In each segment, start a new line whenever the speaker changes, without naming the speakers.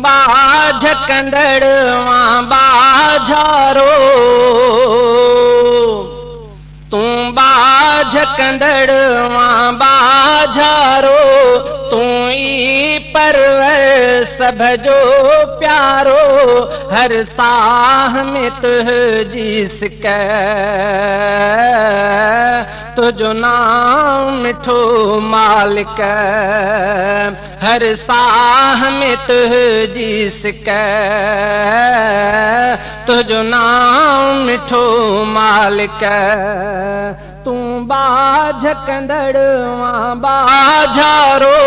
बाझ कंदड़वा बाझारो, तू बाझ कंदड़वा बाझारो, तू ई परवर सभ जो प्यारो, हर साह में तुझी सिकै तुझो नाम मिठो मालिक, हर साह में तुझी सिकै तुझो नाम मिठो मालिक। तू बाझ कंदड़वा बाझारो,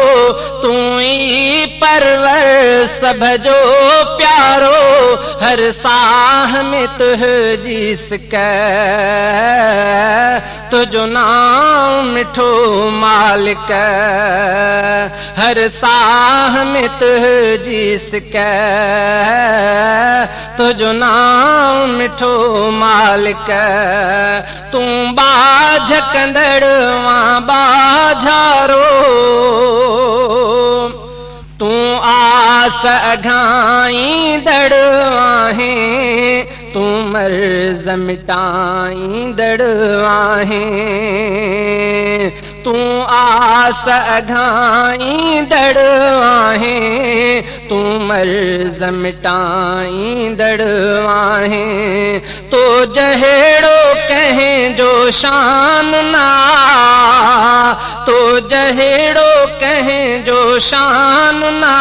तू ई परवर सभ जो प्यारो, हर साह में तुझी सिकै तुझो नाम मिठो मालिक, हर साह में तुझी सिकै तुझो नाम मिठो मालिक। तू बाझ कंदड़वा बाझारो, तू आस अघाई दड़वा है, तू मर्ज़ मिटाई दड़वा है, तू आस अघाई दड़वा है, तू मर्ज़ मिटाई दड़वा है। तो जहेड़ो कहें जो शान ना, तो जहेड़ो कहें जो शान ना,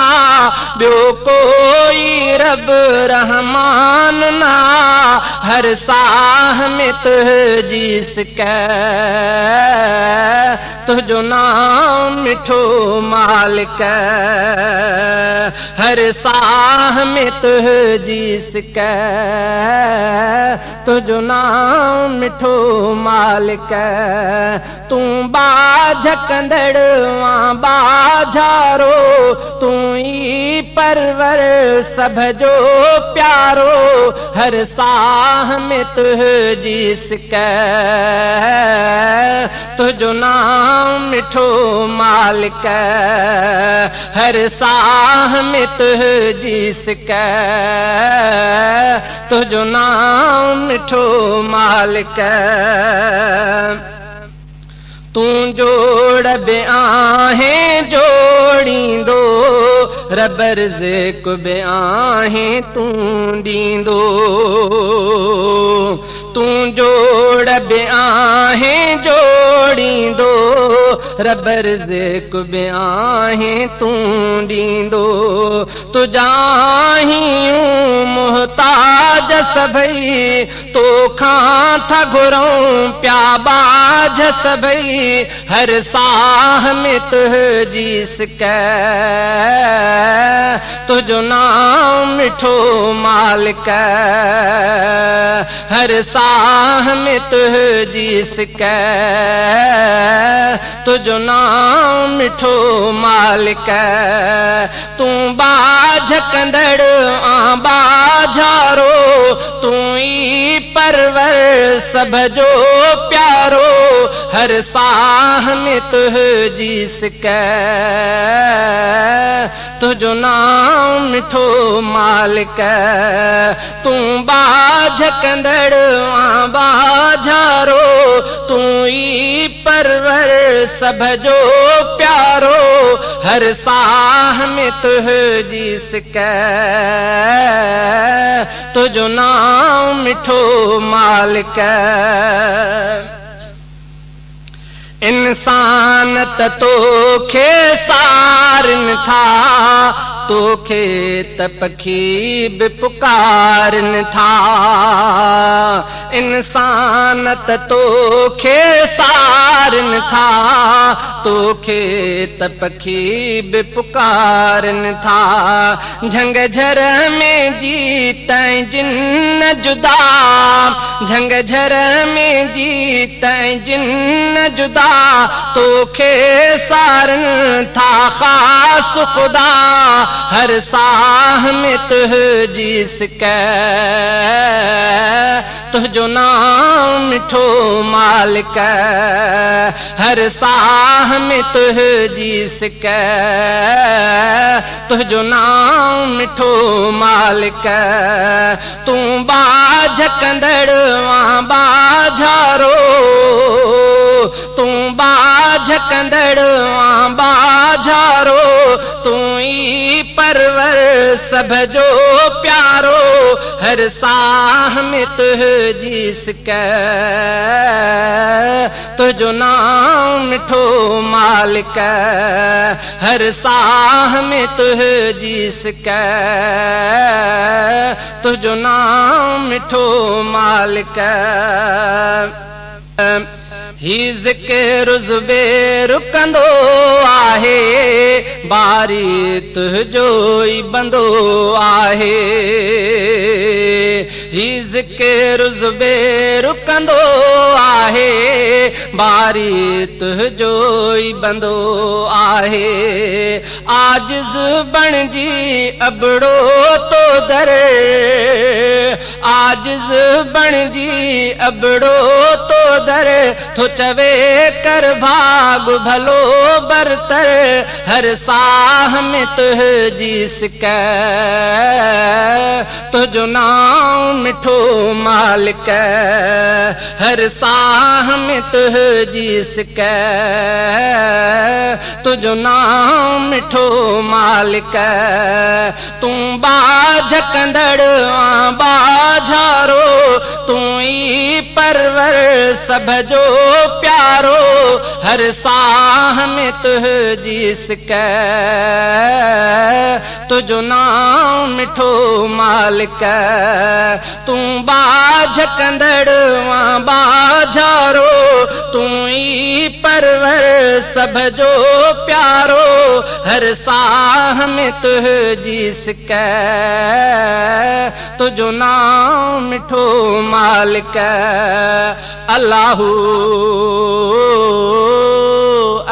ब्यो कोई रब रहमान ना, हर साह में तुझी सिकै तुझो नाम मिठो मालिक, हर साह में तुझी सिकै तुझो नाम मिठो मालिक। तू बाझ कंदड़वा बाझारो, तू ई परवर सभ जो प्यारो, हर साह में तुझी सिकै तुझो नाम मिठो मालिक, हर साह में तुझी सिकै तुझो नाम मिठो मालिक। तू जोड़ ब्याहे जोड़ींदो, रब रिज़्क़ ब्याहे तू ॾींदो, तू जोड़ ब्याहे जोड़ींदो, रब रिज़्क़ ब्याहे तू ॾींदो, तुझाहियूं मुहताज सभई, तोखां था घुरूं प्या बाझ सभई, हर साह में तुझी सिकै तुझो नाम मिठो मालिक, हर साह में तुझी सिकै तुझो नाम मिठो मालिक। तू बाझ कंदड़वा बाझारो, तू ई परवर सभ जो प्यारो, हर साह में तुझी सिकै तुझो नाम मिठो मालिक। तू बाझ कंदड़वा बाझारो, तू ई परवर सभ जो प्यारो, हर साह में तुझी सिकै तुझो नाम मिठो मालिक। इंसान त तोखे सारन था, तोखे त पखी बि पुकारन था, इंसान त तोखे सारन था, तोखे त पखी बि पुकारन था, झंगझर में जीतैं जिन्न जुदा, झंगझर में जीतैं जिन्न जुदा, तोखे सारन था खास खुदा, हर साह में तुह जिसकै तुझो नाम मिठो मालिक। हर साह में तुह जिसकै तुझो नाम मिठो मालिक। तू बाझ कंदड़वा बाझारो, तू बाझ कंदड़वा बाझारो, तू ई परवर सब जो प्यारो। हर साह में तुह जिसकै तुझो नाम मिठो मालिक। हर साह में तुह जिसकै तुझो नाम मिठो मालिक। हीज़ के रुज़बे रुकंदो आहे, बारी तुझो ई बंदो आहे। हीज़ के रुज़बे रुकंदो आहे, बारी तुझो ई बंदो आहे। आजिज़ बणजी अबड़ो तो दर, आजिज़ बणजी अबड़ो तो दर, तो चवे कर भाग भलो बरतर। हर साह में तुह जिसकै तुझो नाम मिठो मालिक। हर साह में तुह जिसकै तुझो नाम मिठो मालिक। तू बाझ कंदड़वा बाझारो, तू ई परवर सब जो प्यारो। हर साह में तुह जिसकै तुझो नाम मिठो मालिक। तू बाझ कंदड़वा बाझारो, तू ई परवर सब जो प्यारो। हर साह में तुह जिसकै तुझो नाम मिठो मालिक। अल्लाहू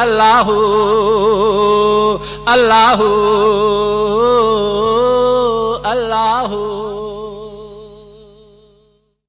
अल्लाहू अल्लाहू